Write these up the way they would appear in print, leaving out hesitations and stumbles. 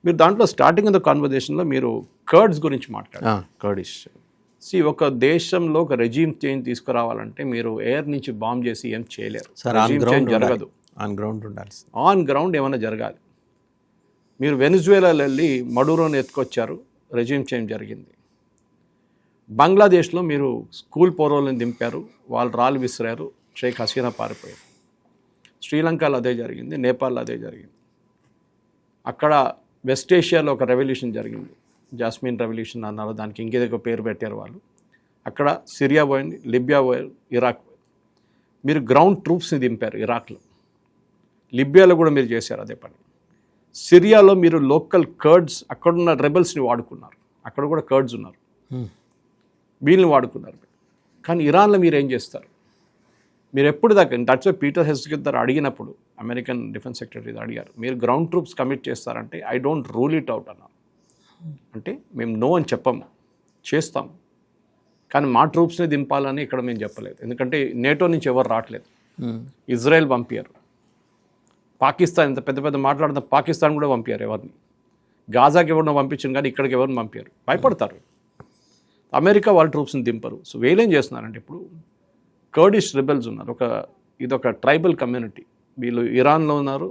మీరు దాంట్లో starting of the కాన్వర్జేషన్లో మీరు కర్డ్స్ గురించి మాట్లాడారు. కర్డిష్ ఒక దేశంలో ఒక రెజీమ్ చేంజ్ తీసుకురావాలంటే మీరు ఎయిర్ నుంచి బాంబ్ చేసి ఏం చేయలేరు. జరగదు. ఆన్ గ్రౌండ్ ఉండాలి. ఆన్ గ్రౌండ్ ఏమైనా జరగాలి. మీరు వెనిజువేలాలో వెళ్ళి మడూరోని ఎత్తుకొచ్చారు, రెజీమ్ చేంజ్ జరిగింది. బంగ్లాదేశ్లో మీరు స్కూల్ పోరోలను దింపారు, వాళ్ళు రాళ్ళు విసిరారు, షేక్ హసీనా పారిపోయారు. శ్రీలంకలో అదే జరిగింది, నేపాల్లో అదే జరిగింది. అక్కడ వెస్ట్ ఏషియాలో ఒక రెవల్యూషన్ జరిగింది, జాస్మిన్ రెవల్యూషన్ అన్నారు, దానికి ఇంకేదో పేరు పెట్టారు వాళ్ళు. అక్కడ సిరియా పోయింది, లిబియా పోయారు, ఇరాక్ పోయారు. మీరు గ్రౌండ్ ట్రూప్స్ని దింపారు ఇరాక్లో, లిబియాలో కూడా మీరు చేశారు అదే పని. సిరియాలో మీరు లోకల్ కర్డ్స్, అక్కడున్న రెబల్స్ని వాడుకున్నారు, అక్కడ కూడా కర్డ్స్ ఉన్నారు, వీళ్ళని వాడుకున్నారు. కానీ ఇరాన్లో మీరు ఏం చేస్తారు? మీరు ఎప్పుడు దాకా దట్స్ పీటర్ హెస్గర్ అడిగినప్పుడు అమెరికన్ డిఫెన్స్ సెక్రటరీ అడిగారు, మీరు గ్రౌండ్ ట్రూప్స్ కమిట్ చేస్తారంటే I don't rule it out అన్నారు. అంటే మేము నో అని చెప్పము, చేస్తాము, కానీ మా ట్రూప్స్ని దింపాలని ఇక్కడ మేము చెప్పలేదు. ఎందుకంటే నేటో నుంచి ఎవరు రావట్లేదు, ఇజ్రాయెల్ పంపారు, పాకిస్తాన్ ఇంత పెద్ద పెద్ద మాట్లాడుతున్న పాకిస్తాన్ కూడా పంపారు ఎవరిని, గాజాకి ఎవరినో పంపించింది కానీ ఇక్కడికి ఎవరిని పంపారు, భయపడతారు. అమెరికా వాళ్ళ ట్రూప్స్ని దింపరు. సో వీళ్ళేం చేస్తున్నారంటే ఇప్పుడు కర్డిష్ రిబెల్స్ ఉన్నారు, ఇదొక ట్రైబల్ కమ్యూనిటీ. వీళ్ళు ఇరాన్లో ఉన్నారు,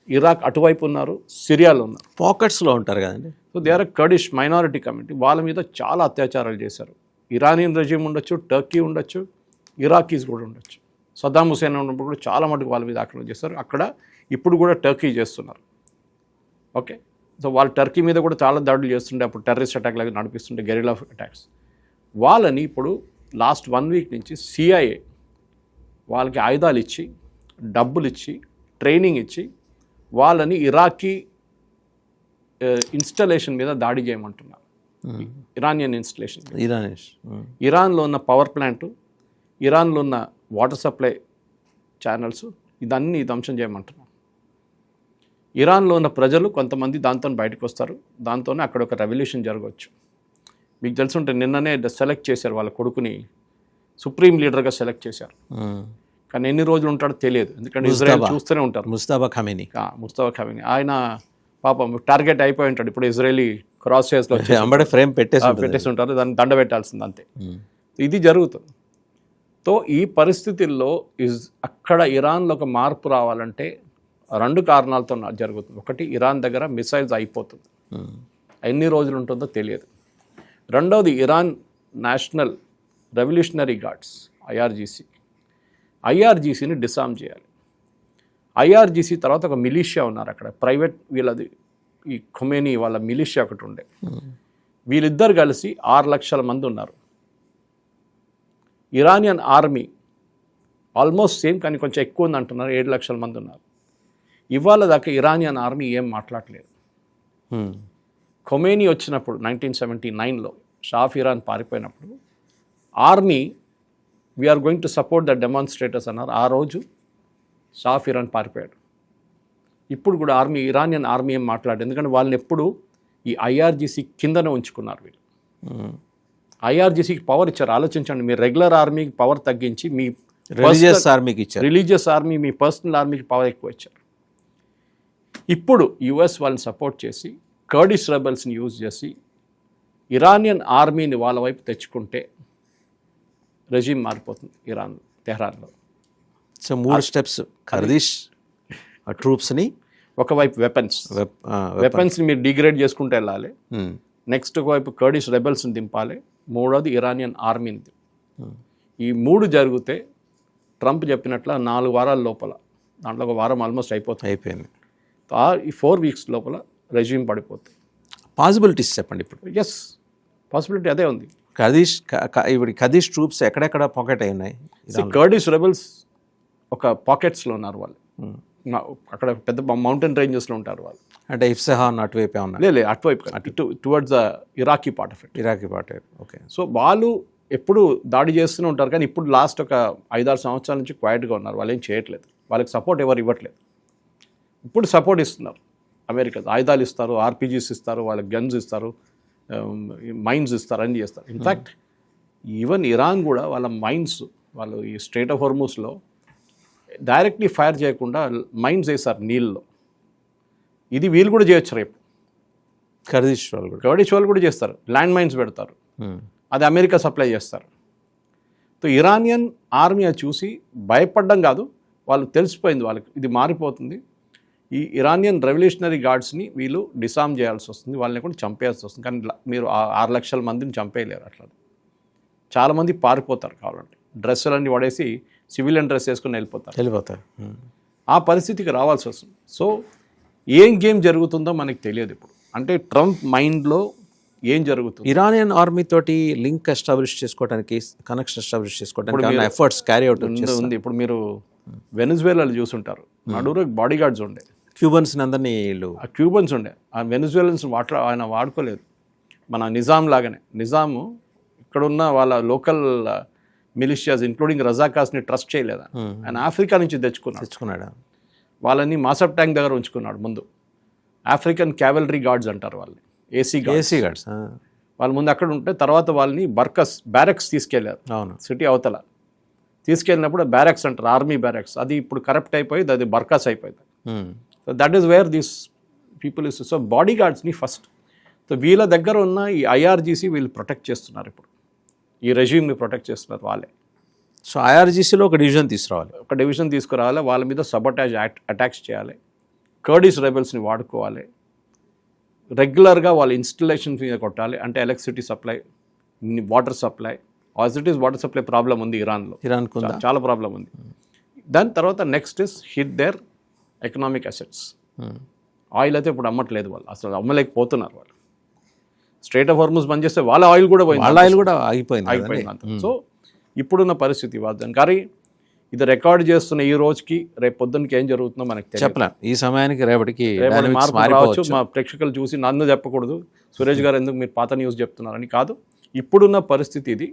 ఇరాక్ అటువైపు ఉన్నారు, సిరియాలో ఉన్నారు, పాకెట్స్లో ఉంటారు కదండి. So they are Kurdish minority community. వాళ్ళ మీద చాలా అత్యాచారాలు చేశారు. ఇరానియన్ రెజీమ్ ఉండొచ్చు, టర్కీ ఉండొచ్చు, ఇరాకీస్ కూడా ఉండొచ్చు. సద్దాం హుసేన్ ఉన్నప్పుడు కూడా చాలా మటుకు వాళ్ళ మీద ఆక్రమణ చేస్తారు. అక్కడ ఇప్పుడు కూడా టర్కీ చేస్తున్నారు. ఓకే, సో వాళ్ళు టర్కీ మీద కూడా చాలా దాడులు చేస్తుంటే, అప్పుడు టెర్రరిస్ట్ అటాక్ లాగా నడిపిస్తుంటే, గెరిలా అటాక్స్. వాళ్ళని ఇప్పుడు లాస్ట్ 1 వీక్ నుంచి సిఐఏ వాళ్ళకి ఆయుధాలు ఇచ్చి, డబ్బులు ఇచ్చి, ట్రైనింగ్ ఇచ్చి వాళ్ళని ఇరాకీ ఇన్స్టాలేషన్ మీద దాడి చేయమంటున్నారు. ఇరానియన్ ఇన్స్టాలేషన్, ఇరాన్లో ఉన్న పవర్ ప్లాంట్, ఇరాన్లో ఉన్న వాటర్ సప్లై ఛానల్స్, ఇదన్నీ ధ్వంసం చేయమంటున్నారు. ఇరాన్లో ఉన్న ప్రజలు కొంతమంది దాంతో బయటకు వస్తారు, దాంతోనే అక్కడ ఒక రెవల్యూషన్ జరగవచ్చు. మీకు తెలుసుంటే నిన్ననే సెలెక్ట్ చేశారు, వాళ్ళ కొడుకుని సుప్రీం లీడర్గా సెలెక్ట్ చేశారు. కానీ ఎన్ని రోజులు ఉంటాడో తెలియదు, ఎందుకంటే ఇజ్రాయెల్ చూస్తూనే ఉంటారు. ముస్తఫా ఖమీనీ ఆయన పాపం టార్గెట్ అయిపోయి ఉంటాడు. ఇప్పుడు ఇజ్రాయలీ క్రాస్ చేస్లో ఫ్రేమ్ పెట్టేసి ఉంటారు, దాన్ని దండ పెట్టాల్సింది అంతే. ఇది జరుగుతుంది. సో ఈ పరిస్థితుల్లో అక్కడ ఇరాన్లో ఒక మార్పు రావాలంటే 2 కారణాలతో జరుగుతుంది. ఒకటి, ఇరాన్ దగ్గర మిసైల్స్ అయిపోతుంది, ఎన్ని రోజులు ఉంటుందో తెలియదు. రెండవది, ఇరాన్ నేషనల్ రెవల్యూషనరీ గార్డ్స్ ఐఆర్జీసీని డిసార్మ్ చేయాలి. ఐఆర్జీసీ తర్వాత ఒక మిలిషియా ఉన్నారు అక్కడ, ప్రైవేట్ వీళ్ళది, ఈ ఖొమేనీ వాళ్ళ మిలిషియా ఒకటి ఉండే. వీళ్ళిద్దరు కలిసి 6 లక్షల మంది ఉన్నారు. ఇరానియన్ ఆర్మీ ఆల్మోస్ట్ సేమ్, కానీ కొంచెం ఎక్కువ ఉంది అంటున్నారు, 7 లక్షల మంది ఉన్నారు. ఇవాళ దాకా ఇరానియన్ ఆర్మీ ఏం మాట్లాడలేదు. ఖొమేనీ వచ్చినప్పుడు 1979లో షా ఆఫ్ ఇరాన్ పారిపోయినప్పుడు army we are going to support the demonstrators అన్నారు. ఆ రోజు షా ఆఫ్ ఇరాన్ పారిపోయాడు. ఇప్పుడు కూడా ఇరానియన్ ఆర్మీ ఏం మాట్లాడదు, ఎందుకంటే వాళ్ళని ఎప్పుడు ఈ ఐఆర్జీసీ కిందనే ఉంచుకున్నారు. వీళ్ళు ఐఆర్జీసీకి పవర్ ఇచ్చారు. ఆలోచించండి, మీరు రెగ్యులర్ ఆర్మీకి పవర్ తగ్గించి మీ రిలీజియస్ ఆర్మీ, మీ పర్సనల్ ఆర్మీకి పవర్ ఎక్కువ ఇచ్చారు. ఇప్పుడు యుఎస్ వాళ్ళని సపోర్ట్ చేసి కర్డిష్ రెబల్స్ని యూజ్ చేసి ఇరానియన్ ఆర్మీని వాళ్ళ వైపు తెచ్చుకుంటే రెజీమ్ మారిపోతుంది ఇరాన్, తెహ్రాన్లో. సో 3 స్టెప్స్, కర్దిష్ ట్రూప్స్ని ఒకవైపు వెపన్స్ని మీరు డిగ్రేడ్ చేసుకుంటూ వెళ్ళాలి. నెక్స్ట్ ఒకవైపు కర్డిష్ రెబల్స్ని దింపాలి. మూడోది ఇరానియన్ ఆర్మీని. ఈ 3 జరిగితే ట్రంప్ చెప్పినట్ల 4 వారాల లోపల, దాంట్లో 1 వారం ఆల్మోస్ట్ అయిపోయింది. ఈ 4 వీక్స్ లోపల రెజ్యూమ్ పడిపోతుంది. పాసిబిలిటీస్ చెప్పండి ఇప్పుడు. ఎస్, పాసిబిలిటీ అదే ఉంది. కర్దిష్ ట్రూప్స్ ఎక్కడెక్కడ పాకెట్ అయినాయి? కర్డిష్ రెబల్స్ ఒక పాకెట్స్లో ఉన్నారు వాళ్ళు, అక్కడ పెద్ద మౌంటైన్ రేంజెస్లో ఉంటారు వాళ్ళు. అంటే ఇఫ్సహాన్ అటువైపే ఉన్నారు? లేదు, అటువైపు towards the Iraqi part of it. Okay. So వాళ్ళు ఎప్పుడు దాడి చేస్తూనే ఉంటారు, కానీ ఇప్పుడు లాస్ట్ ఒక 5-6 సంవత్సరాల నుంచి క్వైట్గా ఉన్నారు. వాళ్ళు ఏం చేయట్లేదు, వాళ్ళకి సపోర్ట్ ఎవరు ఇవ్వట్లేదు. ఇప్పుడు సపోర్ట్ ఇస్తున్నారు. అమెరికా ఆయుధాలు ఇస్తారు, ఆర్పీజీస్ ఇస్తారు, వాళ్ళకి గన్స్ ఇస్తారు, మైన్స్ ఇస్తారు, అన్నీ చేస్తారు. ఇన్ఫ్యాక్ట్ ఈవెన్ ఇరాన్ కూడా వాళ్ళ మైన్స్, వాళ్ళు ఈ స్ట్రైట్ ఆఫ్ హోర్ముజ్లో డైరెక్ట్లీ ఫైర్ చేయకుండా మైన్స్ వేస్తారు నీళ్ళలో. ఇది వీళ్ళు కూడా చేయొచ్చు రేపు. కర్దిష్ వాళ్ళు కూడా. కర్డిష్ వాళ్ళు కూడా చేస్తారు, ల్యాండ్ మైన్స్ పెడతారు, అది అమెరికా సప్లై చేస్తారు. సో ఇరానియన్ ఆర్మీ అది చూసి భయపడడం కాదు, వాళ్ళు తెలిసిపోయింది వాళ్ళకి ఇది మారిపోతుంది, ఈ ఇరానియన్ రెవల్యూషనరీ గార్డ్స్ని వీళ్ళు డిసామ్ చేయాల్సి వస్తుంది, వాళ్ళని కూడా చంపేయాల్సి వస్తుంది. కానీ మీరు 6 లక్షల మందిని చంపేయలేరు. అట్లా చాలామంది పారిపోతారు, కావాలంటే డ్రెస్సులన్నీ పడేసి సివిలియన్ డ్రెస్ వేసుకుని వెళ్ళిపోతారు. ఆ పరిస్థితికి రావాల్సి వస్తుంది. సో ఏం గేమ్ జరుగుతుందో మనకి తెలియదు ఇప్పుడు. అంటే ట్రంప్ మైండ్లో ఏం జరుగుతుంది, ఇరానియన్ ఆర్మీ తోటి లింక్ ఎస్టాబ్లిష్ చేసుకోవడానికి, కనెక్షన్ ఎస్టాబ్లిష్ చేసుకోవడానికి ఎఫర్ట్స్ క్యారీ అవుట్ ఉంది. ఇప్పుడు మీరు వెనిజువేలాలో చూసుంటారు, నడురు బాడీ గార్డ్స్ ఉండే, క్యూబన్స్ అందరినీ వీళ్ళు, ఆ క్యూబన్స్ ఉండే, ఆ వెనిజువేలన్స్ ఆయన వాడుకోలేదు. మన నిజాం లాగానే, నిజాము ఇక్కడున్న వాళ్ళ లోకల్ మిలిషియాస్ ఇంక్లూడింగ్ రజాకాస్ని ట్రస్ట్ చేయలేదు. ఆయన ఆఫ్రికా నుంచి తెచ్చుకున్నాడు, వాళ్ళని మాసప్ ట్యాంక్ దగ్గర ఉంచుకున్నాడు. ముందు ఆఫ్రికన్ క్యావెలరీ గార్డ్స్ అంటారు వాళ్ళని, ఏసీ గార్డ్స్. వాళ్ళ ముందు అక్కడ ఉంటే తర్వాత వాళ్ళని బ్యారక్స్ తీసుకెళ్లారు. అవును, సిటీ అవతల తీసుకెళ్ళినప్పుడు బ్యారక్స్ అంటారు, ఆర్మీ బ్యారక్స్. అది ఇప్పుడు కరప్ట్ అయిపోయింది, అది బర్కాస్ అయిపోయింది. So that is where this people is. So body గార్డ్స్ని ఫస్ట్, సో వీళ్ళ దగ్గర ఉన్న ఈ ఐఆర్జీసీ వీళ్ళు ప్రొటెక్ట్ చేస్తున్నారు, ఇప్పుడు ఈ రెజ్యూమ్ని ప్రొటెక్ట్ చేస్తున్నారు వాళ్ళే. సో ఐఆర్జీసీలో ఒక డివిజన్ తీసుకురావాలి, వాళ్ళ మీద సబటాజ్ అటాక్స్ చేయాలి, కర్డిష్ రెబెల్స్ని వాడుకోవాలి, రెగ్యులర్గా వాళ్ళ ఇన్స్టలేషన్ మీద కొట్టాలి. అంటే electricity supply, water supply, as it is water supply problem ఉంది ఇరాన్లో, చాలా ప్రాబ్లం ఉంది. దాని తర్వాత next is hit there economic assets. Oil అయితే ఇప్పుడు అమ్మట్లేదు, వాళ్ళు అసలు అమ్మలేకపోతున్నారు. వాళ్ళు స్ట్రైట్ ఆఫ్ హార్మూజ్ బంద్ చేస్తే వాళ్ళ ఆయిల్ కూడా పోయింది, వాళ్ళ ఆయిల్ కూడా ఆగిపోయింది. సో ఇప్పుడున్న పరిస్థితి వాద్దాం. కానీ ఇది రికార్డ్ చేస్తున్న ఈ రోజుకి రేపు పొద్దున్నకి ఏం జరుగుతుందో మనకి చెప్పలేం. ఈ సమయానికి రేపటికి మారవచ్చు. మా ప్రేక్షకులు చూసి నన్ను చెప్పకూడదు, సురేష్ గారు ఎందుకు మీరు పాత న్యూస్ చెప్తున్నారని కాదు, ఇప్పుడున్న పరిస్థితి ఇది.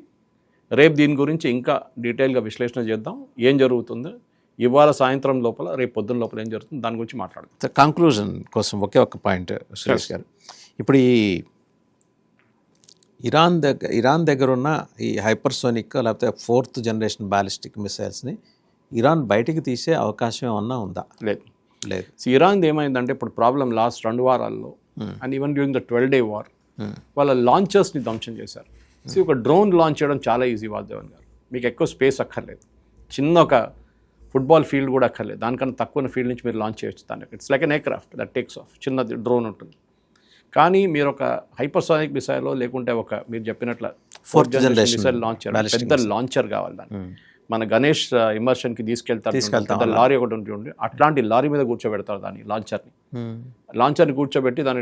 రేపు దీని గురించి ఇంకా డీటెయిల్గా విశ్లేషణ చేద్దాం, ఏం జరుగుతుందో ఇవాళ సాయంత్రం లోపల, రేపు పొద్దున్న లోపల ఏం జరుగుతుంది దాని గురించి మాట్లాడదాం. కంక్లూజన్ కోసం ఒకే ఒక పాయింట్ సురేష్ గారు, ఇప్పుడు ఈ ఇరాన్ దగ్గర ఉన్న ఈ హైపర్సోనిక్ లేకపోతే 4th జనరేషన్ బ్యాలిస్టిక్ మిసైల్స్ని ఇరాన్ బయటికి తీసే అవకాశం ఏమన్నా ఉందా? లేదు. ఇరాన్ ఏమైందంటే ఇప్పుడు ప్రాబ్లం లాస్ట్ 2 వారాల్లో and even during the 12-day war వాళ్ళ లాంచర్స్ని ధ్వంసం చేశారు. సో ఒక డ్రోన్ లాంచ్ చేయడం చాలా ఈజీ వాద్దేవన్ గారు, మీకు ఎక్కువ స్పేస్ అక్కర్లేదు, చిన్న ఒక ఫుట్బాల్ ఫీల్డ్ కూడా అక్కర్లేదు, దానికన్నా తక్కువ ఫీల్డ్ నుంచి మీరు లాంచ్ చేయొచ్చు. దాన్ని it's like an aircraft that takes of, చిన్నది డ్రోన్ ఉంటుంది. కానీ మీరు ఒక హైపర్సోనిక్ మిసైల్ లేకుంటే ఒక మీరు చెప్పినట్ల 4th జనరేషన్ మిసైల్ లాంచ్ చేయడం పెద్ద లాంచర్ కావాలి. దాన్ని మన గణేష్ ఇమర్షన్కి తీసుకెళ్తారు, పెద్ద లారీ ఒకటి ఉంటుంది, అట్లాంటి లారీ మీద కూర్చోబెడతారు దాన్ని, లాంచర్ని కూర్చోబెట్టి దాన్ని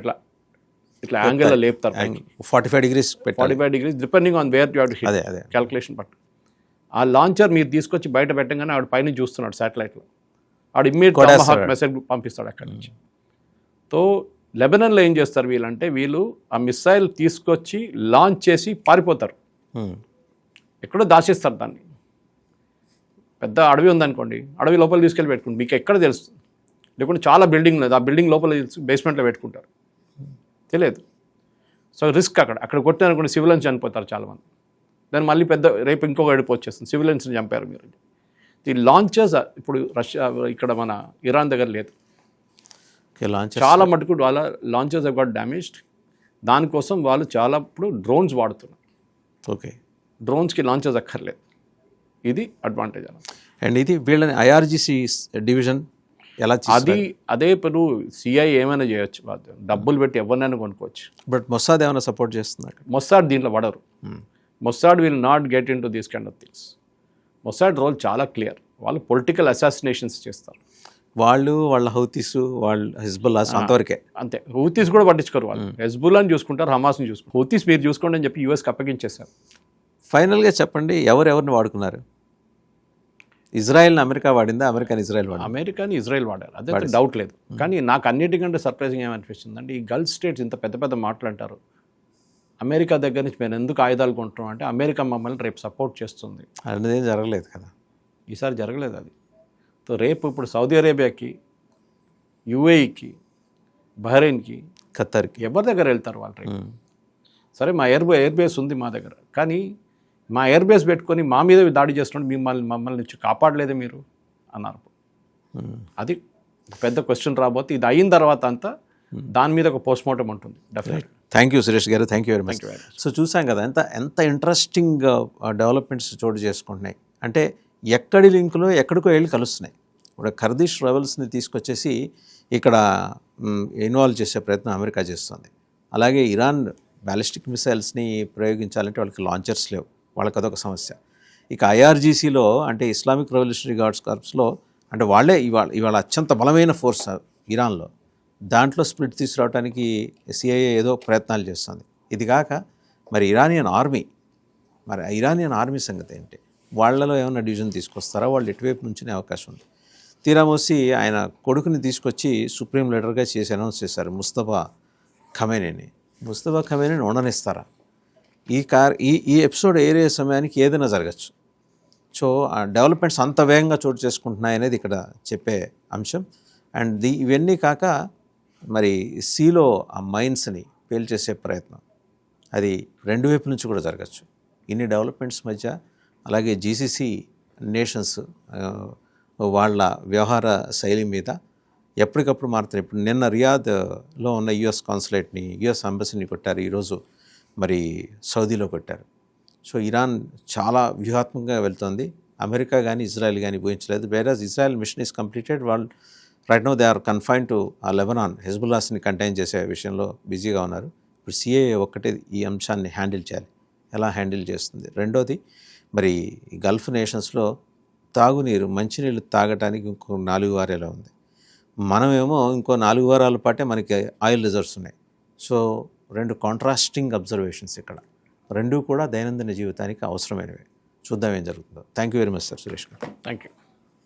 ఇట్లా యాంగిల్లో లేపుతారు, 45 degrees depending on where you have to hit calculation. But ఆ లాంచర్ మీరు తీసుకొచ్చి బయట పెట్టగానే ఆవిడ పైన చూస్తున్నాడు శాటిలైట్లో, ఆవిడ ఇమ్మీడియట్ మెసేజ్ పంపిస్తాడు అక్కడి నుంచి. సో లెబనాన్లో ఏం చేస్తారు వీళ్ళంటే, వీళ్ళు ఆ మిసైల్ తీసుకొచ్చి లాంచ్ చేసి పారిపోతారు, ఎక్కడో దాచేస్తారు దాన్ని. పెద్ద అడవి ఉందనుకోండి, అడవి లోపల తీసుకెళ్ళి పెట్టుకుంటారు, మీకు ఎక్కడ తెలుస్తుంది, లేకుంటే చాలా బిల్డింగ్ లేదు, ఆ బిల్డింగ్ లోపల బేస్మెంట్లో పెట్టుకుంటారు, తెలియదు. సో రిస్క్ అక్కడ కొట్టారనుకోండి సివిలియన్స్ చనిపోతారు చాలామంది, దాన్ని మళ్ళీ పెద్ద రేపు ఇంకొక ఎడుపు వచ్చేస్తుంది, సివిలియన్స్ని చంపారు మీరు. ఈ లాంచర్స్ ఇప్పుడు రష్యా ఇక్కడ మన ఇరాన్ దగ్గర లేదు, చాలా మటుకు వాళ్ళ లాంచర్స్ హెవ్ గాట్ డ్యామేజ్డ్. దానికోసం వాళ్ళు చాలా ఇప్పుడు డ్రోన్స్ వాడుతున్నారు. ఓకే, డ్రోన్స్కి లాంచర్స్ అక్కర్లేదు, ఇది అడ్వాంటేజ్ అన్న. అండ్ ఇది వీళ్ళని ఐఆర్జీసీ డివిజన్ ఎలా అదే ఇప్పుడు సిఐ ఏమైనా చేయొచ్చు, డబ్బులు పెట్టి ఎవరినైనా కొనుక్కోవచ్చు. బట్ మొసాద్ ఏమైనా సపోర్ట్ చేస్తున్నారు? మొసాద్ దీంట్లో పడరు. Mossad will not get into these kind of things. Mossad role చాలా క్లియర్, వాళ్ళు పొలిటికల్ అసాసినేషన్స్ చేస్తారు. వాళ్ళ హౌతీస్, వాళ్ళు హిజ్బుల్లాస్ అంతవరకే, అంతే. హౌతీస్ కూడా పట్టించుకోరు వాళ్ళు, హెజ్బుల్లాని చూసుకుంటారు, హమాస్ని చూసుకుంటారు. హౌతీస్ మీరు చూసుకోండి అని చెప్పి యూఎస్కి అప్పగించేశారు. ఫైనల్గా చెప్పండి, ఎవరిని వాడుకున్నారు? ఇజ్రాయెల్ని అమెరికా వాడిందా, అమెరికాని ఇజ్రాయెల్ వాడారు, అదే డౌట్ లేదు. కానీ నాకు అన్నిటికంటే సర్ప్రైజింగ్ ఏమనిపిస్తుంది అంటే, ఈ గల్ఫ్ స్టేట్స్ ఇంత పెద్ద పెద్ద మాటలు అంటారు, అమెరికా దగ్గర నుంచి మేము ఎందుకు ఆయుధాలు కొంటున్నాం అంటే, అమెరికా మమ్మల్ని రేపు సపోర్ట్ చేస్తుంది అనేది జరగలేదు కదా, ఈసారి జరగలేదు అది. సో రేపు ఇప్పుడు సౌదీ అరేబియాకి, యుఏఈకి, బహ్రెయిన్కి, ఖత్తర్కి ఎవరి దగ్గర వెళ్తారు వాళ్ళు రేపు? సరే మా ఎయిర్ బేస్ ఉంది మా దగ్గర, కానీ మా ఎయిర్ బేస్ పెట్టుకొని మా మీద దాడి చేస్తుంటే మమ్మల్ని కాపాడలేదే మీరు అన్నారు. అది పెద్ద క్వశ్చన్ రాబోతే. ఇది అయిన తర్వాత అంతా దాని మీద ఒక పోస్ట్ మార్టం ఉంటుంది definite. Thank you Suresh garu, thank you very much. So చూసాం కదా ఎంత ఇంట్రెస్టింగ్ డెవలప్మెంట్స్ చోటు చేసుకుంటున్నాయి. అంటే ఎక్కడి లింకులో ఎక్కడికో వెళ్ళి కలుస్తున్నాయి. ఇప్పుడు కర్దిష్ రెబల్స్ని తీసుకొచ్చేసి ఇక్కడ ఇన్వాల్వ్ చేసే ప్రయత్నం అమెరికా చేస్తుంది. అలాగే ఇరాన్ బ్యాలిస్టిక్ మిసైల్స్ని ప్రయోగించాలంటే వాళ్ళకి లాంచర్స్ లేవు, వాళ్ళకి అదొక సమస్య. ఇక ఐఆర్జీసీలో అంటే ఇస్లామిక్ రెవల్యూషనరీ గార్డ్స్ కార్ప్స్లో అంటే వాళ్ళే ఇవాళ అత్యంత బలమైన ఫోర్స్ ఇరాన్లో. దాంట్లో స్ప్లిట్ తీసుకురావడానికి సిఐఏ ఏదో ప్రయత్నాలు చేస్తుంది. ఇది కాక మరి ఇరానియన్ ఆర్మీ సంగతి ఏంటి? వాళ్ళలో ఏమైనా డివిజన్ తీసుకొస్తారా? వాళ్ళు ఎటువైపు నుంచినే అవకాశం ఉంది. తీరామోసి ఆయన కొడుకుని తీసుకొచ్చి సుప్రీం లీడర్గా చేసి అనౌన్స్ చేశారు ముస్తఫా ఖమేనీని. ముస్తఫా ఖమేనీని ఉండనిస్తారా? ఈ ఎపిసోడ్ ఏరే సమయానికి ఏదైనా జరగచ్చు. సో ఆ డెవలప్మెంట్స్ అంత వేగంగా చోటు చేసుకుంటున్నాయనేది ఇక్కడ చెప్పే అంశం. అండ్ ఇవన్నీ కాక మరి సీలో ఆ మైన్స్ని పేల్చేసే ప్రయత్నం అది రెండు వైపుల నుంచి కూడా జరగచ్చు. ఇన్ని డెవలప్మెంట్స్ మధ్య అలాగే జీసీసీ నేషన్స్ వాళ్ళ వ్యవహార శైలి మీద ఎప్పటికప్పుడు మారుతున్నాయి. ఇప్పుడు నిన్న రియాద్లో ఉన్న యుఎస్ కాన్సులేట్ని యుఎస్ అంబసీని కొట్టారు, ఈరోజు మరి సౌదీలో కొట్టారు. సో ఇరాన్ చాలా వ్యూహాత్మకంగా వెళ్తుంది. అమెరికా కానీ ఇజ్రాయెల్ కానీ ఊహించలేదు. Whereas Israel mission is completed. వాళ్ళు right now they are confine to Lebanon. హెజ్బుల్లాస్ని కంటైన్ చేసే విషయంలో బిజీగా ఉన్నారు. ఇప్పుడు సిఏఏ ఒక్కటే ఈ అంశాన్ని హ్యాండిల్ చేయాలి. ఎలా హ్యాండిల్ చేస్తుంది? రెండోది మరి గల్ఫ్ నేషన్స్లో తాగునీరు మంచినీళ్ళు తాగడానికి ఇంకో 4 వారాలు ఉంది. మనమేమో ఇంకో 4 వారాల పాటే మనకి ఆయిల్ రిజర్వ్స్ ఉన్నాయి. సో రెండు కాంట్రాస్టింగ్ అబ్జర్వేషన్స్ ఇక్కడ. రెండూ కూడా దైనందిన జీవితానికి అవసరమైనవి. చూద్దాం ఏం జరుగుతుందో. Thank you very much sir Suresh garu. Thank you.